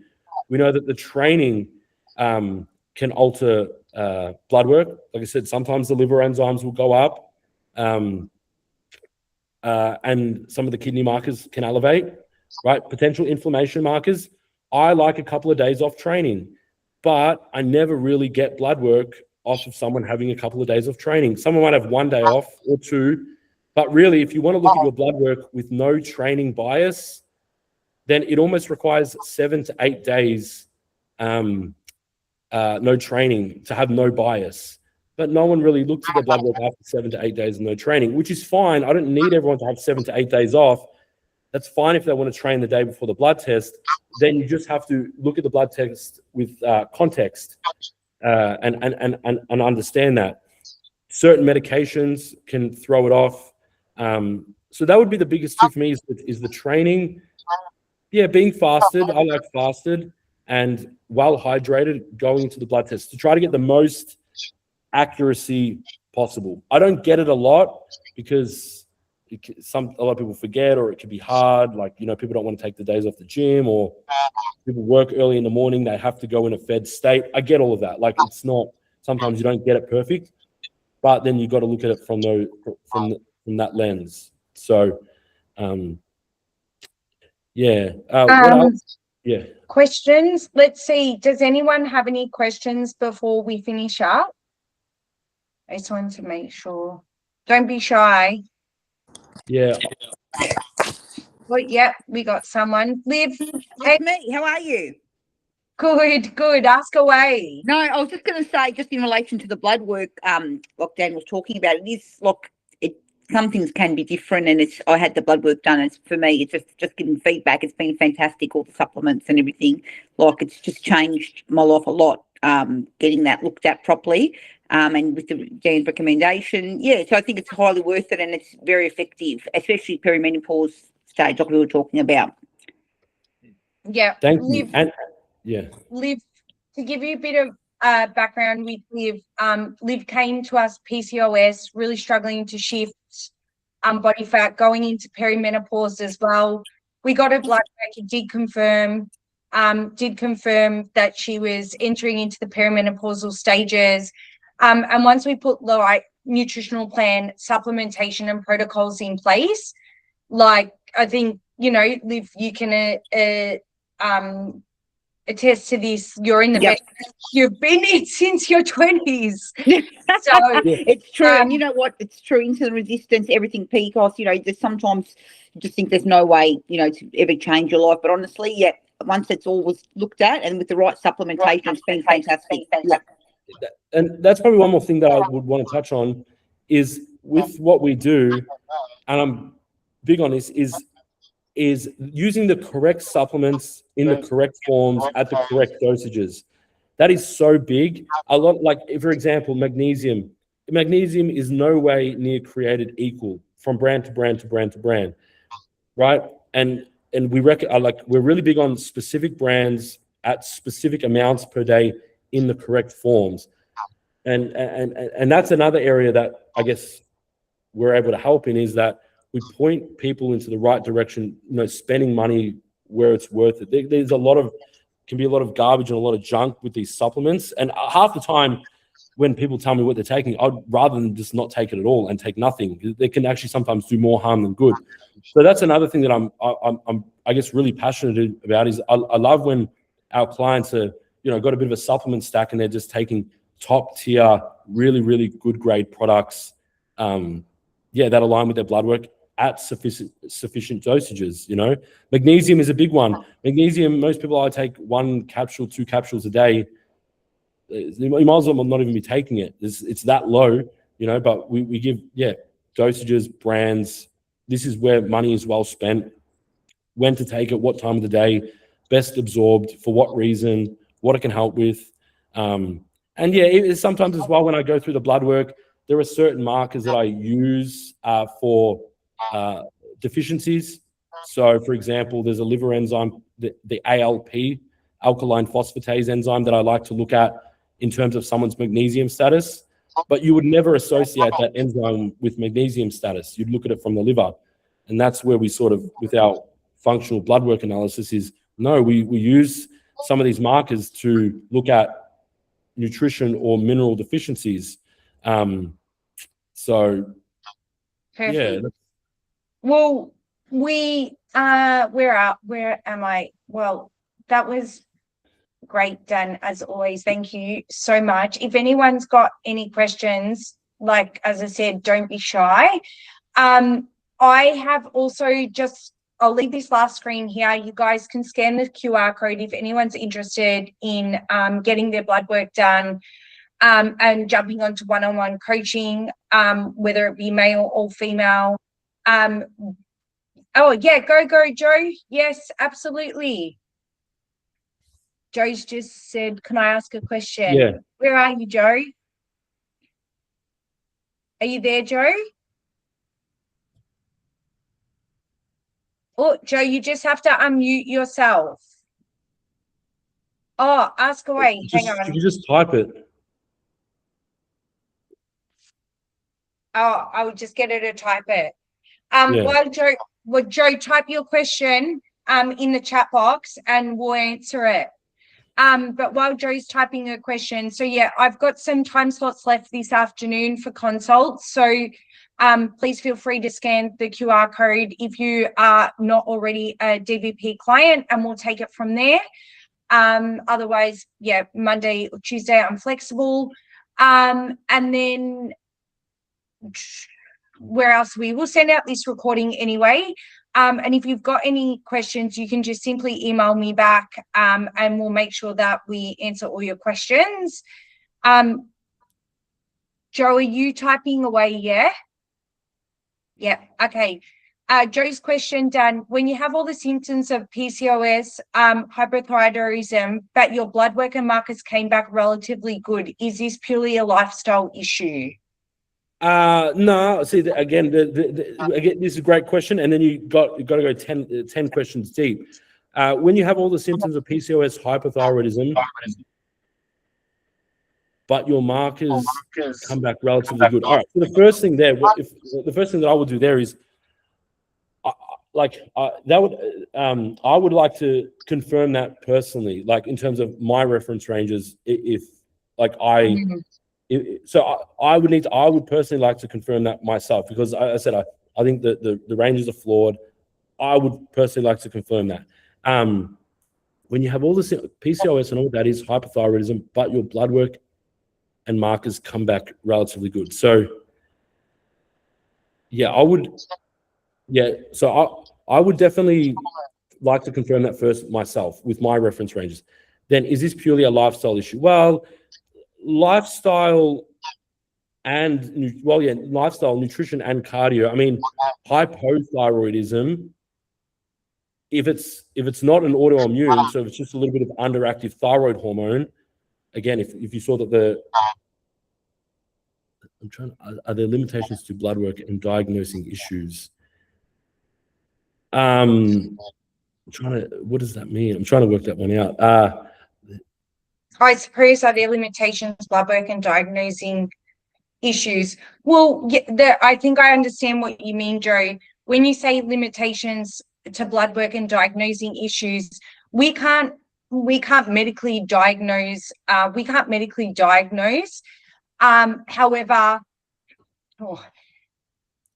We know that the training can alter blood work. Like I said, sometimes the liver enzymes will go up, and some of the kidney markers can elevate, right? Potential inflammation markers. I like a couple of days off training, but I never really get blood work off of someone having a couple of days of training. Someone might have 1 day off or 2, but really, if you want to look at your blood work with no training bias, then it almost requires 7 to 8 days no training to have no bias. But no one really looks at their blood work after 7 to 8 days of no training, which is fine. I don't need everyone to have 7 to 8 days off. That's fine if they want to train the day before the blood test. then you just have to look at the blood test with context and understand that certain medications can throw it off. So that would be the biggest tip for me is the training. Yeah, being fasted. I like fasted and well hydrated going into the blood test to try to get the most accuracy possible. I don't get it a lot because a lot of people forget, or it can be hard. Like, people don't want to take the days off the gym, or people work early in the morning. They have to go in a fed state. I get all of that. Like, it's not, sometimes you don't get it perfect, but then you got to look at it from that lens. So, what else? Yeah. Questions. Let's see. Does anyone have any questions before we finish up? I just wanted to make sure. Don't be shy. Yeah. Well, yep, we got someone. Liv, Hey, me. How are you? good. Ask away. No, I was just going to say, just in relation to the blood work, like Dan was talking about, it is like some things can be different, and I had the blood work done, and for me, it's just getting feedback. It's been fantastic, all the supplements and everything. Like, it's just changed my life a lot. Getting that looked at properly, and with the Dan's recommendation, so I think it's highly worth it, and it's very effective, especially perimenopause stage, like we were talking about. Yeah. Thank you. And Liv, to give you a bit of background with Liv, Liv came to us PCOS, really struggling to shift body fat, going into perimenopause as well. We got her blood work. It did confirm that she was entering into the periMenopausal stages. And once we put the right nutritional plan, supplementation and protocols in place, like, I think, Liv, you can attest to this. You're in the best. You've been in since your 20s. So it's true. And you know what? It's true. Insulin resistance, everything PCOS, there's sometimes you just think there's no way, to ever change your life. But honestly, once it's always looked at and with the right supplementation, it's been fantastic. And that's probably one more thing that I would want to touch on is with what we do, and I'm big on this, is using the correct supplements in the correct forms at the correct dosages. That is so big. A lot, like, for example, magnesium. Magnesium is no way near created equal from brand to brand to brand to brand, right? And we're really big on specific brands at specific amounts per day in the correct forms. And that's another area that I guess we're able to help in, is that we point people into the right direction, spending money where it's worth it. There's can be a lot of garbage and a lot of junk with these supplements. And half the time when people tell me what they're taking, I'd rather than just not take it at all and take nothing. They can actually sometimes do more harm than good. So that's another thing that I'm I guess really passionate about, is I love when our clients are, got a bit of a supplement stack and they're just taking top tier, really, really good grade products, that align with their blood work at sufficient dosages. Magnesium is a big one. Magnesium, most people, I take 1 capsule, 2 capsules a day. You might as well not even be taking it. It's that low, but we give, dosages, brands. This is where money is well spent, when to take it, what time of the day, best absorbed, for what reason, what it can help with. Sometimes as well, when I go through the blood work, there are certain markers that I use for deficiencies. So, for example, there's a liver enzyme, the ALP, alkaline phosphatase enzyme, that I like to look at in terms of someone's magnesium status. But you would never associate that enzyme with magnesium status. You'd look at it from the liver. And that's where we sort of, with our functional blood work analysis, we use some of these markers to look at nutrition or mineral deficiencies. Perfect. Well, where am I? Well, that was great, Dan, as always. Thank you so much. If anyone's got any questions, like, as I said, don't be shy. I have also I'll leave this last screen here. You guys can scan the QR code if anyone's interested in getting their blood work done, and jumping onto one-on-one coaching, whether it be male or female. Go Joe. Yes, absolutely. Joe's just said, can I ask a question? Yeah. Where are you, Joe? Are you there, Joe? Oh, Joe, you just have to unmute yourself. Oh, ask away. Hang If on. you just type it. Oh, I will just get her to type it. Yeah. While Joe, type your question in the chat box and we'll answer it. But while Joe's typing her question, so yeah, I've got some time slots left this afternoon for consults. So please feel free to scan the QR code if you are not already a DVP client, and we'll take it from there. Otherwise, yeah, Monday or Tuesday, I'm flexible. And then where else? We will send out this recording anyway. And if you've got any questions, you can just simply email me back, and we'll make sure that we answer all your questions. Joe, are you typing away? Yeah. Yeah. Okay. Joe's question done. When you have all the symptoms of PCOS, hypothyroidism, but your blood work and markers came back relatively good, is this purely a lifestyle issue? No. See, again, again, this is a great question, and then you got to go 10 questions deep. When you have all the symptoms of PCOS, hypothyroidism, but your markers come back relatively good. All right. So the first thing there, the first thing that I would do there is, I would like to confirm that personally, like in terms of my reference ranges. I would personally like to confirm that myself, because I said I think that the ranges are flawed. I would personally like to confirm that. When you have all this PCOS and all that is hypothyroidism, but your blood work and markers come back relatively good. So yeah, I would definitely like to confirm that first myself with my reference ranges. Then, is this purely a lifestyle issue? Well, lifestyle, nutrition and cardio. I mean, hypothyroidism, if it's not an autoimmune, so if it's just a little bit of underactive thyroid hormone, again, if you saw that are there limitations to blood work and diagnosing issues? What does that mean? I'm trying to work that one out. I suppose, are there limitations, blood work and diagnosing issues? Well, yeah, I think I understand what you mean, Joe. When you say limitations to blood work and diagnosing issues, we can't medically diagnose. However,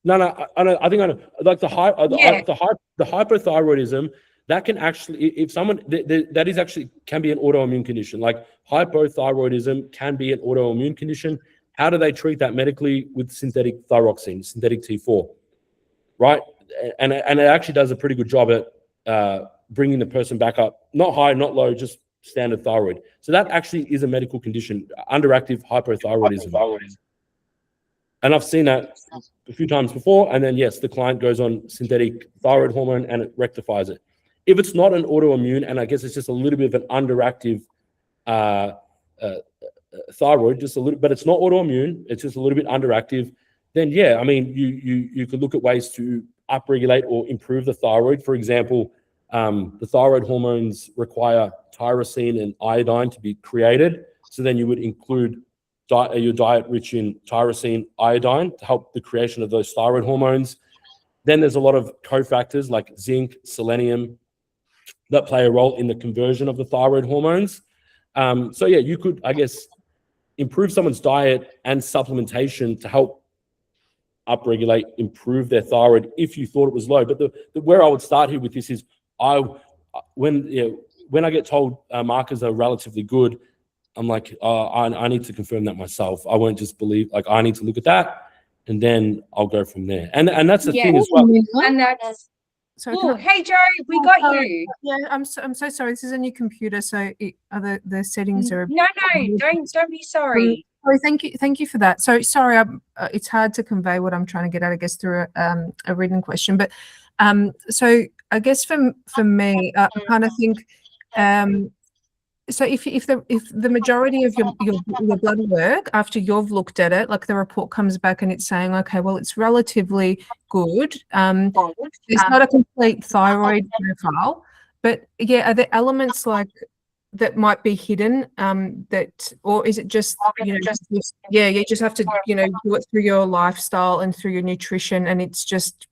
No, I think I know. Like the hypothyroidism, that can actually, if someone that is actually can be an autoimmune condition. Like hypothyroidism can be an autoimmune condition. How do they treat that medically? With synthetic thyroxine, synthetic T4, right? And it actually does a pretty good job at bringing the person back up, not high, not low, just standard thyroid. So that actually is a medical condition, underactive hypothyroidism. And I've seen that a few times before. And then, yes, the client goes on synthetic thyroid hormone and it rectifies it. If it's not an autoimmune, and I guess it's just a little bit of an underactive thyroid, just a little, but it's not autoimmune, it's just a little bit underactive, then yeah, I mean, you could look at ways to upregulate or improve the thyroid. For example, the thyroid hormones require tyrosine and iodine to be created. So then you would include your diet rich in tyrosine, iodine to help the creation of those thyroid hormones. Then there's a lot of cofactors like zinc, selenium that play a role in the conversion of the thyroid hormones. So yeah, you could, I guess, improve someone's diet and supplementation to help upregulate, improve their thyroid if you thought it was low. But where I would start here with this is, when I get told markers are relatively good, I'm like, I need to confirm that myself. I won't just believe, like, I need to look at that and then I'll go from there. And that's the thing as well. And that's, Sorry, hey Joe, we got you. Yeah, I'm so sorry. This is a new computer, so the settings are. No, don't be sorry. Sorry, thank you for that. So sorry, it's hard to convey what I'm trying to get at, I guess, through a written question. But so I guess for me, I kind of think So if the majority of your blood work after you've looked at it, like the report comes back and it's saying, okay, well, it's relatively good. It's not a complete thyroid profile, but yeah, are there elements like that might be hidden, or is it just, you just have to, do it through your lifestyle and through your nutrition, and it's just,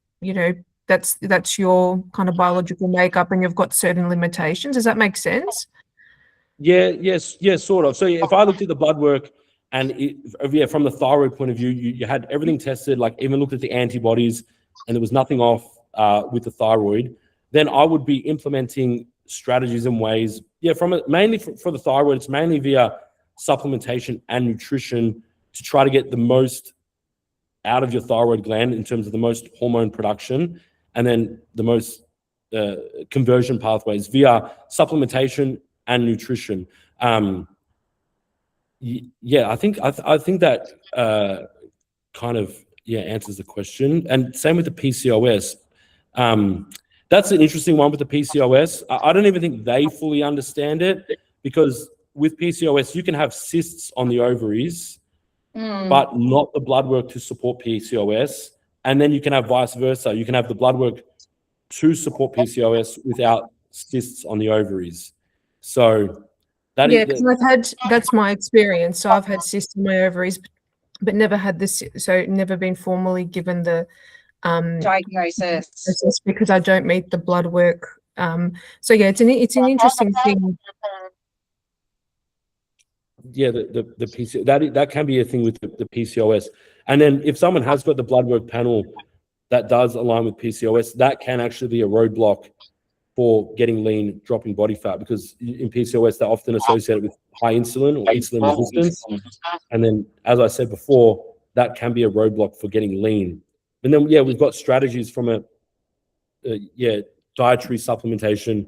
that's your kind of biological makeup and you've got certain limitations. Does that make sense? Yes, sort of. So if I looked at the blood work and from the thyroid point of view, you had everything tested, like even looked at the antibodies and there was nothing off with the thyroid, then I would be implementing strategies and ways. Mainly for the thyroid, it's mainly via supplementation and nutrition to try to get the most out of your thyroid gland in terms of the most hormone production, and then the most conversion pathways via supplementation and nutrition. I think that kind of answers the question. And same with the PCOS. That's an interesting one with the PCOS. I don't even think they fully understand it, because with PCOS, you can have cysts on the ovaries, but not the blood work to support PCOS. And then you can have vice versa. You can have the blood work to support PCOS without cysts on the ovaries. So that's my experience. So I've had cysts in my ovaries, but never had this. So never been formally given the diagnosis because I don't meet the blood work. So yeah, it's an interesting thing. Yeah, the PCOS, that can be a thing with the PCOS. And then if someone has got the blood work panel that does align with PCOS, that can actually be a roadblock for getting lean, dropping body fat, because in PCOS, they're often associated with high insulin or insulin resistance. And then, as I said before, that can be a roadblock for getting lean. And then, we've got strategies from a dietary supplementation,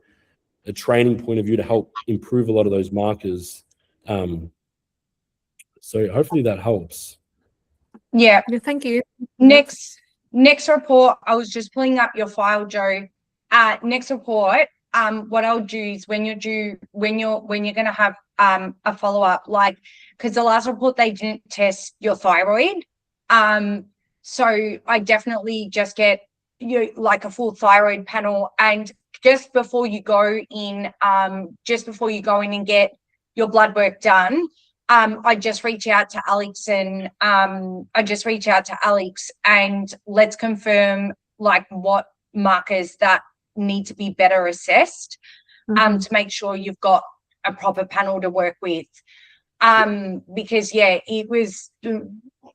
a training point of view to help improve a lot of those markers. So hopefully that helps. Yeah, thank you. Next report, I was just pulling up your file, Joe. Next report, what I'll do is when you're going to have a follow-up, like, because the last report they didn't test your thyroid, so I definitely just get like a full thyroid panel, and just before you go in and get your blood work done, I just reach out to Alex and let's confirm like what markers that need to be better assessed, to make sure you've got a proper panel to work with. Because it was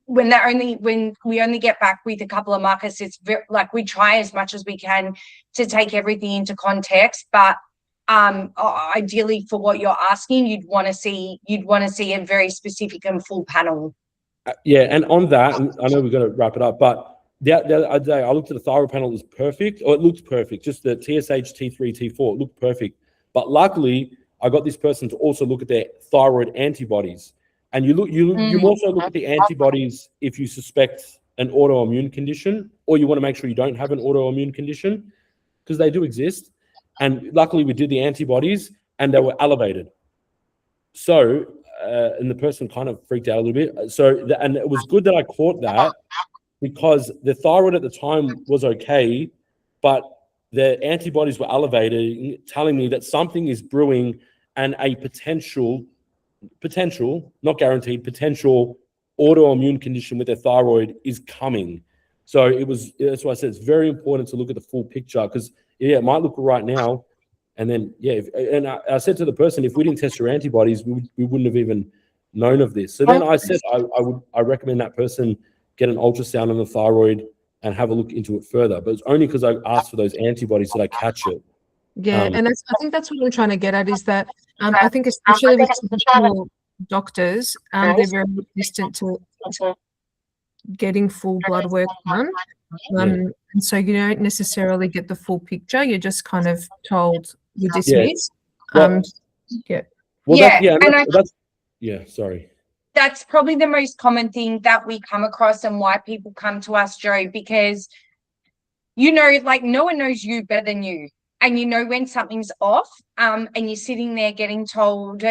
when we only get back with a couple of markers, it's like we try as much as we can to take everything into context, but ideally for what you're asking, you'd want to see a very specific and full panel. And on that, and I know we're going to wrap it up, but the other day I looked at the thyroid panel, it was perfect, or it looked perfect, just the TSH, T3, T4, it looked perfect. But luckily, I got this person to also look at their thyroid antibodies. And you also look at the antibodies if you suspect an autoimmune condition, or you want to make sure you don't have an autoimmune condition, because they do exist. And luckily, we did the antibodies, and they were elevated. So, and the person kind of freaked out a little bit. And it was good that I caught that, because the thyroid at the time was okay, but the antibodies were elevated, telling me that something is brewing and a potential, not guaranteed, potential autoimmune condition with their thyroid is coming. So that's why I said it's very important to look at the full picture, because it might look right now. And then, I said to the person, if we didn't test your antibodies, we wouldn't have even known of this. So then I said, I recommend that person get an ultrasound on the thyroid and have a look into it further. But it's only because I asked for those antibodies that I catch it. And I think that's what I'm trying to get at, is that I think especially with traditional doctors, they're very resistant to getting full blood work done. And so you don't necessarily get the full picture. You're just kind of told you're dismissed. Sorry. That's probably the most common thing that we come across, and why people come to us, Joe, because like no one knows you better than you. and you know when something's off, and you're sitting there getting told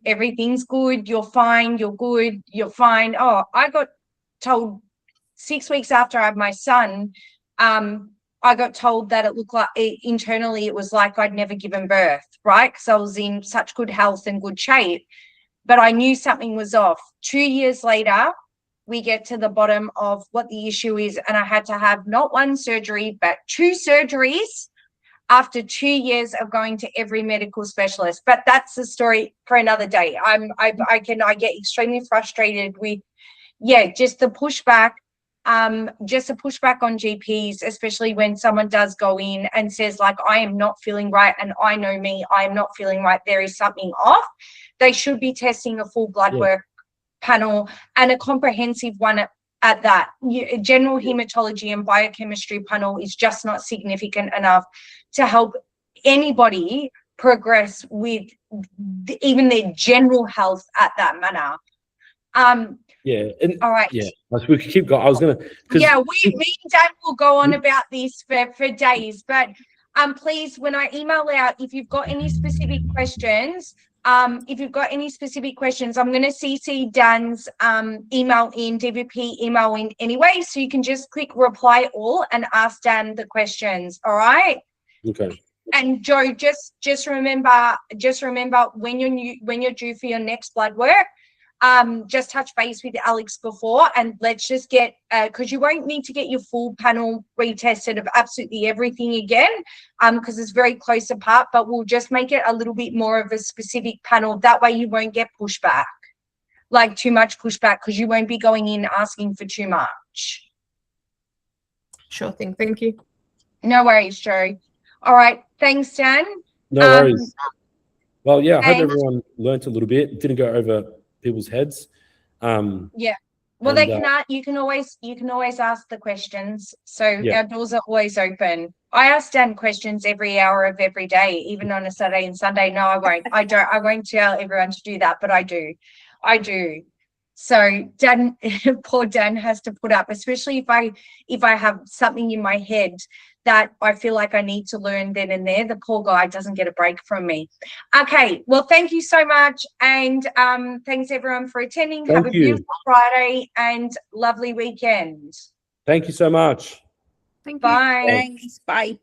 everything's good, you're fine, you're good, you're fine. Oh, I got told 6 weeks after I had my son, I got told that it looked like internally it was like I'd never given birth, right? Because I was in such good health and good shape, but I knew something was off. 2 years later, we get to the bottom of what the issue is, and I had to have not one surgery, but 2 surgeries after 2 years of going to every medical specialist. But that's the story for another day. I get extremely frustrated with, just the pushback. Just a pushback on GPs, especially when someone does go in and says, like, I am not feeling right, and I know me, I am not feeling right, there is something off. They should be testing a full blood work panel, and a comprehensive one at that. General hematology and biochemistry panel is just not significant enough to help anybody progress with even their general health at that manner. All right. Yeah, we could keep going. I was gonna. Me and Dan will go on about this for days, but please, when I email out, if you've got any specific questions, I'm going to CC Dan's email in, DVP email in anyway, so you can just click reply all and ask Dan the questions. All right. Okay. And Joe, just remember when you're due for your next blood work, just touch base with Alex before, and let's just get, because you won't need to get your full panel retested of absolutely everything again, because it's very close apart, but we'll just make it a little bit more of a specific panel. That way you won't get pushback, like too much pushback, because you won't be going in asking for too much. Sure thing. Thank you. No worries, Joe. All right. Thanks, Dan. No worries. Well, I hope everyone learnt a little bit. It didn't go over people's heads. Well, you can always ask the questions, so our doors are always open. I ask Dan questions every hour of every day, even on a Saturday and Sunday. No, I won't. I won't tell everyone to do that, but I do. So Dan, poor Dan has to put up, especially if I have something in my head that I feel like I need to learn then and there. The poor guy doesn't get a break from me. Okay, well, thank you so much, and thanks everyone for attending. Have a beautiful Friday and lovely weekend. Thank you so much. Thank you. Bye. Thanks. Bye.